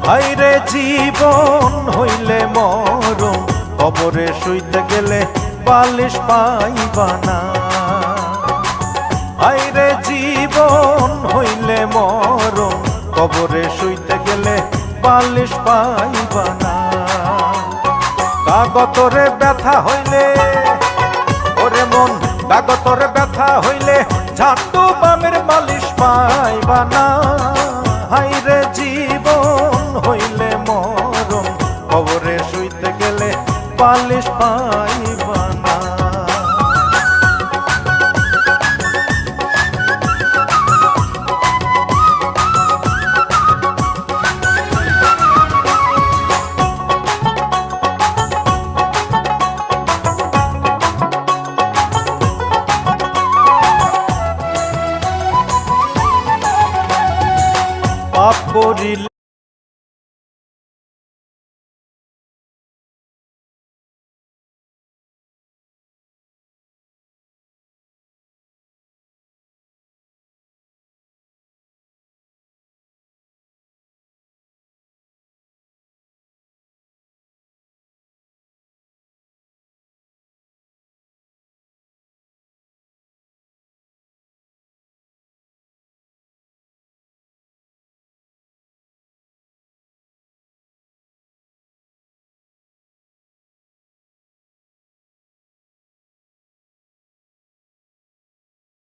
হায়রে জীবন হইলে মরণ, কবরে শুইতে গেলে বালিশ পাইবা না। হায়রে জীবন হইলে মরণ, কবরে শুইতে গেলে বালিশ পাইবা না। কাগতরে ব্যথা হইলে ওরে মন, কাগতরে ব্যথা হইলে ঝাঁটু বামের মালিশ পাইবা না। হায়রে জীবন হইলে মরণ, কবরে শুইতে গেলে বালিশ পাইবা না। পাপ করিলে